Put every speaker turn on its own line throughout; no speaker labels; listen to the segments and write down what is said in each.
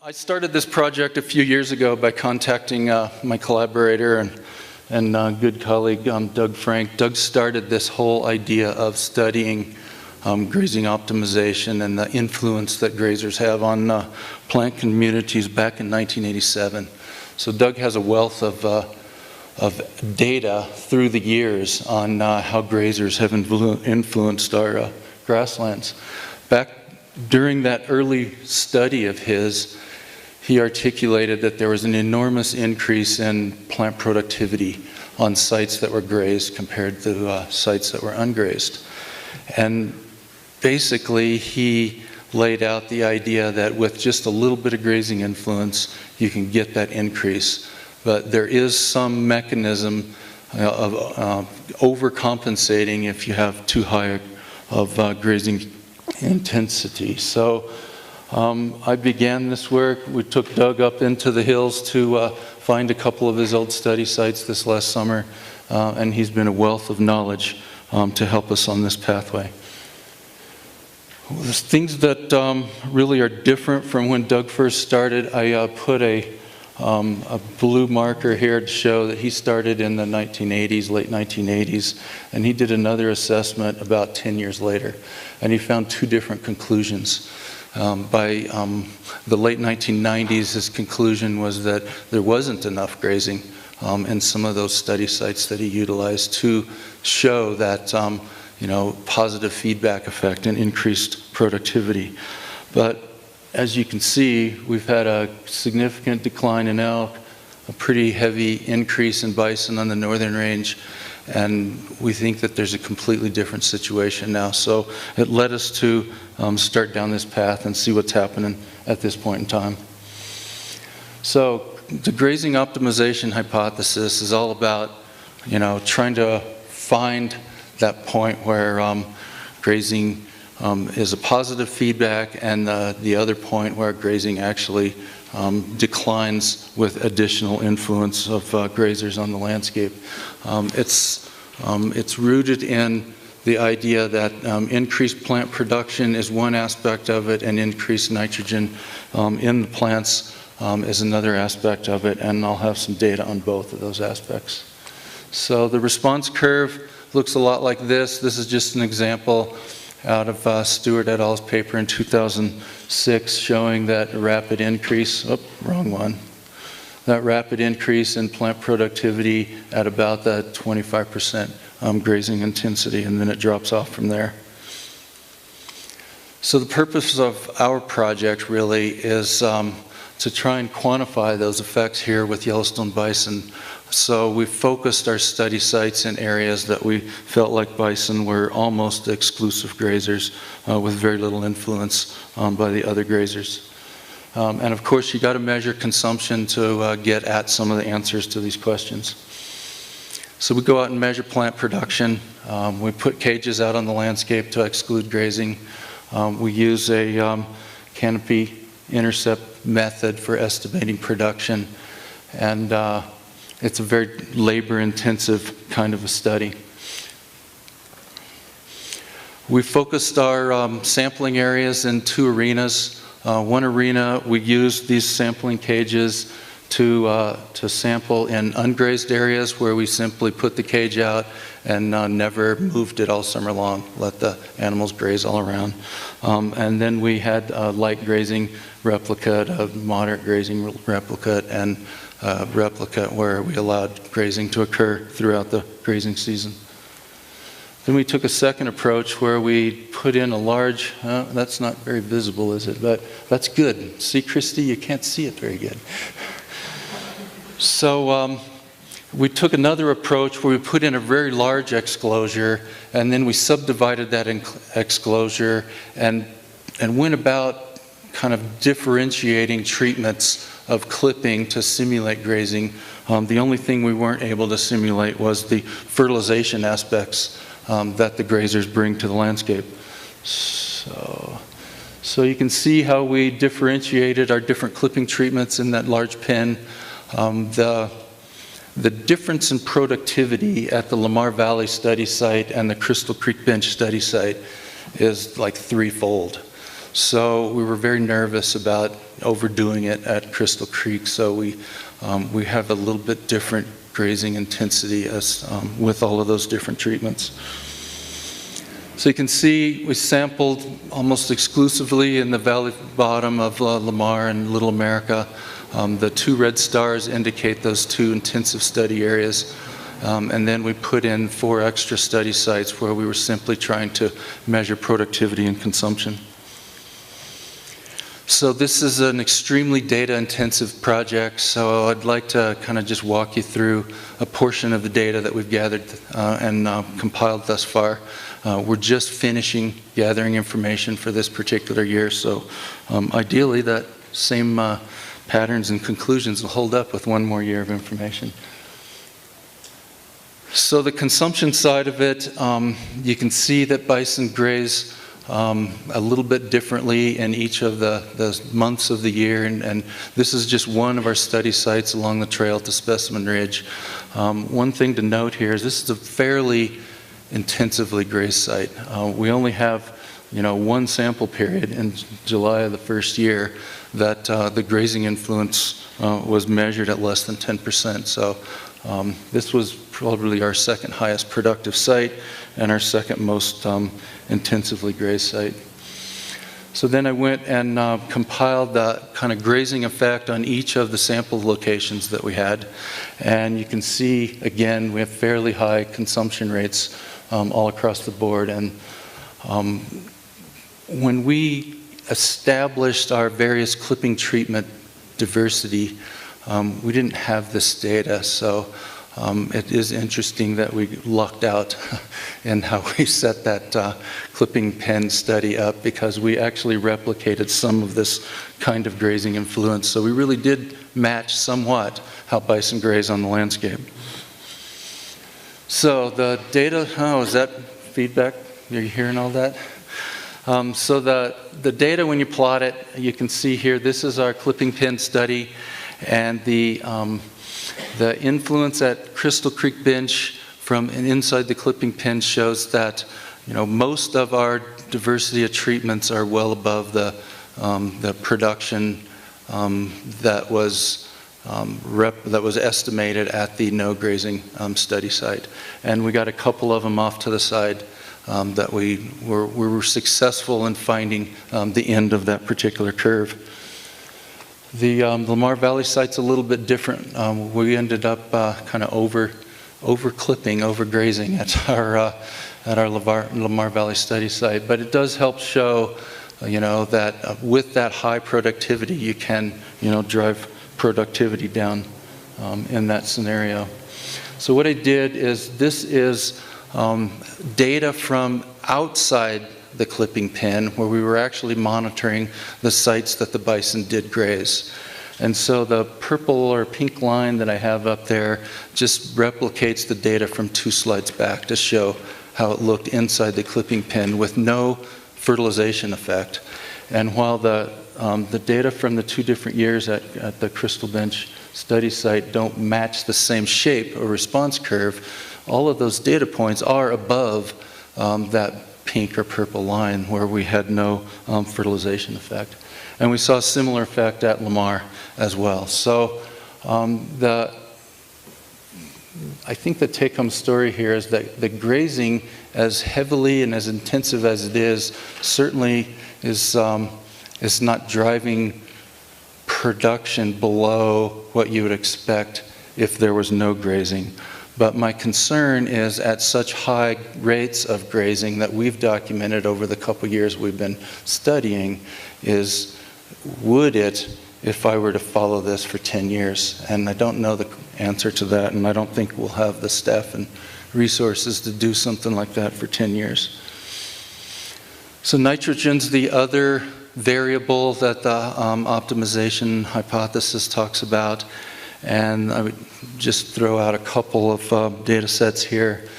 I started this project a few years ago by contacting my collaborator and good colleague Doug Frank. Doug started this whole idea of studying grazing optimization and the influence that grazers have on plant communities back in 1987. So Doug has a wealth of data through the years on how grazers have influenced our grasslands. Back during that early study of his, he articulated that there was an enormous increase in plant productivity on sites that were grazed compared to sites that were ungrazed. And basically, he laid out the idea that with just a little bit of grazing influence, you can get that increase. But there is some mechanism of overcompensating if you have too high of grazing intensity. So I began this work. We took Doug up into the hills to find a couple of his old study sites this last summer, and he's been a wealth of knowledge to help us on this pathway. There's things that really are different from when Doug first started. I put a blue marker here to show that he started in the 1980s, late 1980s, and he did another assessment about 10 years later, and he found two different conclusions. By the late 1990s, his conclusion was that there wasn't enough grazing in some of those study sites that he utilized to show that positive feedback effect and increased productivity. But as you can see, we've had a significant decline in elk, a pretty heavy increase in bison on the northern range, and we think that there's a completely different situation now. So it led us to start down this path and see what's happening at this point in time. So the grazing optimization hypothesis is all about, trying to find that point where grazing is a positive feedback, and the other point where grazing actually declines with additional influence of grazers on the landscape. It's rooted in the idea that increased plant production is one aspect of it, and increased nitrogen in the plants is another aspect of it, and I'll have some data on both of those aspects. So the response curve looks a lot like this. This is just an example out of Stewart et al.'s paper in 2006 showing that rapid increase, that rapid increase in plant productivity at about that 25% grazing intensity, and then it drops off from there. So the purpose of our project really is to try and quantify those effects here with Yellowstone bison. So we focused our study sites in areas that we felt like bison were almost exclusive grazers with very little influence by the other grazers. And of course, you got to measure consumption to get at some of the answers to these questions. So we go out and measure plant production. We put cages out on the landscape to exclude grazing. We use a canopy intercept method for estimating production, and it's a very labor-intensive kind of a study. We focused our sampling areas in two arenas. One arena, we used these sampling cages to sample in ungrazed areas where we simply put the cage out and never moved it all summer long, let the animals graze all around. And then we had a light grazing replicate, a moderate grazing replicate, and a replicate where we allowed grazing to occur throughout the grazing season. Then we took a second approach where we put in a large, that's not very visible, is it? But that's good. See, Christy, you can't see it very good. So we took another approach where we put in a very large exclosure, and then we subdivided that exclosure and went about kind of differentiating treatments of clipping to simulate grazing. The only thing we weren't able to simulate was the fertilization aspects that the grazers bring to the landscape. So you can see how we differentiated our different clipping treatments in that large pen. The difference in productivity at the Lamar Valley study site and the Crystal Creek Bench study site is like threefold. So we were very nervous about overdoing it at Crystal Creek, so we have a little bit different grazing intensity as, with all of those different treatments. So you can see we sampled almost exclusively in the valley bottom of Lamar and Little America. The 2 red stars indicate those 2 intensive study areas. And then we put in 4 extra study sites where we were simply trying to measure productivity and consumption. So this is an extremely data-intensive project, so I'd like to kind of just walk you through a portion of the data that we've gathered and compiled thus far. We're just finishing gathering information for this particular year, so ideally that same patterns and conclusions will hold up with 1 more year of information. So the consumption side of it, you can see that bison graze a little bit differently in each of the months of the year, and this is just one of our study sites along the trail to Specimen Ridge. One thing to note here is this is a fairly intensively grazed site. We only have, 1 sample period in July of the first year that the grazing influence was measured at less than 10%. So this was probably our 2nd highest productive site and our 2nd most intensively grazed site. So then I went and compiled the kind of grazing effect on each of the sample locations that we had. And you can see, again, we have fairly high consumption rates all across the board. And when we established our various clipping treatment diversity, we didn't have this data. So it is interesting that we lucked out in how we set that clipping pen study up, because we actually replicated some of this kind of grazing influence. So we really did match somewhat how bison graze on the landscape. So the data, is that feedback? Are you hearing all that? So the data, when you plot it, you can see here, this is our clipping pen study, and the influence at Crystal Creek Bench from inside the clipping pen shows that most of our diversity of treatments are well above the production that was estimated at the no grazing study site, and we got a couple of them off to the side that we were successful in finding the end of that particular curve. The Lamar Valley site's a little bit different. We ended up kind of over-clipping, overgrazing at our Lamar Valley study site, but it does help show, that with that high productivity, you can, drive productivity down in that scenario. So what I did is, this is data from outside the clipping pen, where we were actually monitoring the sites that the bison did graze. And so the purple or pink line that I have up there just replicates the data from 2 slides back to show how it looked inside the clipping pen with no fertilization effect. And while the data from the 2 different years at the Crystal Bench study site don't match the same shape or response curve, all of those data points are above that pink or purple line where we had no fertilization effect. And we saw a similar effect at Lamar as well. So I think the take-home story here is that the grazing, as heavily and as intensive as it is, certainly is not driving production below what you would expect if there was no grazing. But my concern is, at such high rates of grazing that we've documented over the couple years we've been studying, is would it, if I were to follow this for 10 years? And I don't know the answer to that, and I don't think we'll have the staff and resources to do something like that for 10 years. So nitrogen's the other variable that the optimization hypothesis talks about. And I would just throw out a couple of data sets here.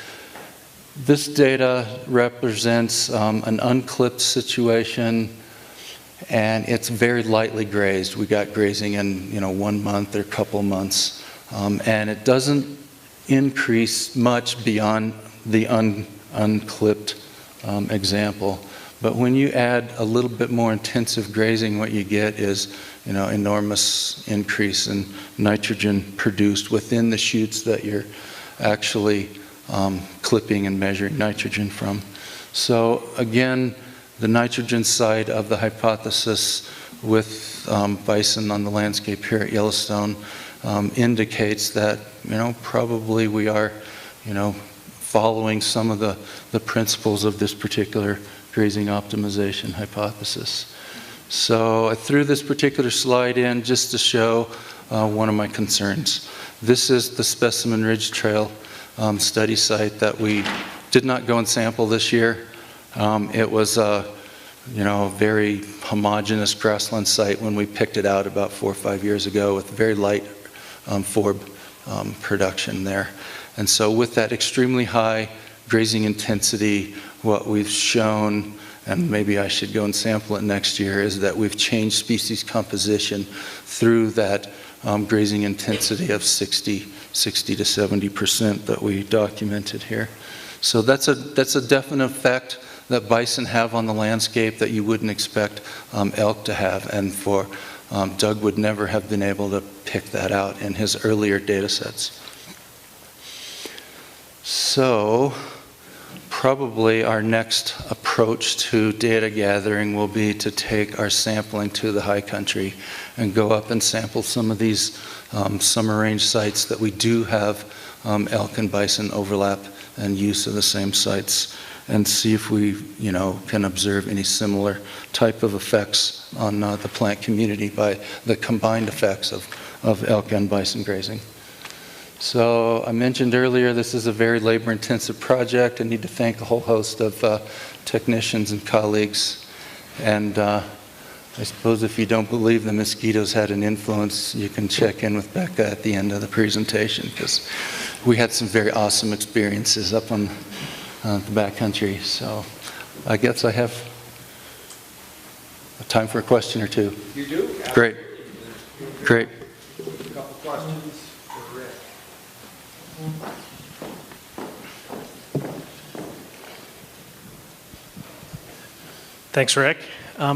This data represents an unclipped situation, and it's very lightly grazed. We got grazing in 1 month or a couple months, and it doesn't increase much beyond the unclipped example. But when you add a little bit more intensive grazing, what you get is, enormous increase in nitrogen produced within the shoots that you're actually clipping and measuring nitrogen from. So again, the nitrogen side of the hypothesis with bison on the landscape here at Yellowstone indicates that, probably we are, following some of the principles of this particular grazing optimization hypothesis. So I threw this particular slide in just to show one of my concerns. This is the Specimen Ridge Trail study site that we did not go and sample this year. It was a very homogeneous grassland site when we picked it out about 4 or 5 years ago with very light forb production there. And so with that extremely high grazing intensity, what we've shown, and maybe I should go and sample it next year, is that we've changed species composition through that grazing intensity of 60 to 70% that we documented here. So that's a definite effect that bison have on the landscape that you wouldn't expect elk to have, and for Doug would never have been able to pick that out in his earlier data sets. So probably our next approach to data gathering will be to take our sampling to the high country and go up and sample some of these summer range sites that we do have elk and bison overlap and use of the same sites, and see if we can observe any similar type of effects on the plant community by the combined effects of elk and bison grazing. So I mentioned earlier, this is a very labor-intensive project. I need to thank a whole host of technicians and colleagues. And I suppose if you don't believe the mosquitoes had an influence, you can check in with Becca at the end of the presentation, because we had some very awesome experiences up on the backcountry. So I guess I have time for a question or two.
You do?
Great. Great.
A couple questions for Rick.
Thanks, Rick.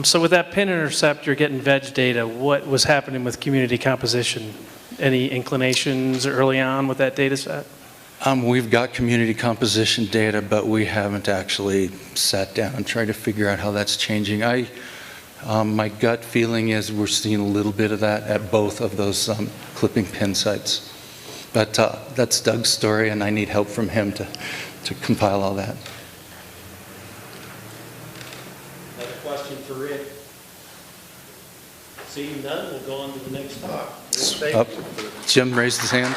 So with that pin intercept, you're getting veg data. What was happening with community composition? Any inclinations early on with that data set?
We've got community composition data, but we haven't actually sat down and tried to figure out how that's changing. My gut feeling is we're seeing a little bit of that at both of those clipping pin sites. But that's Doug's story, and I need help from him to compile all that.
Another question for Rick. Seeing none, we'll go on to the next talk.
Jim raised his hand.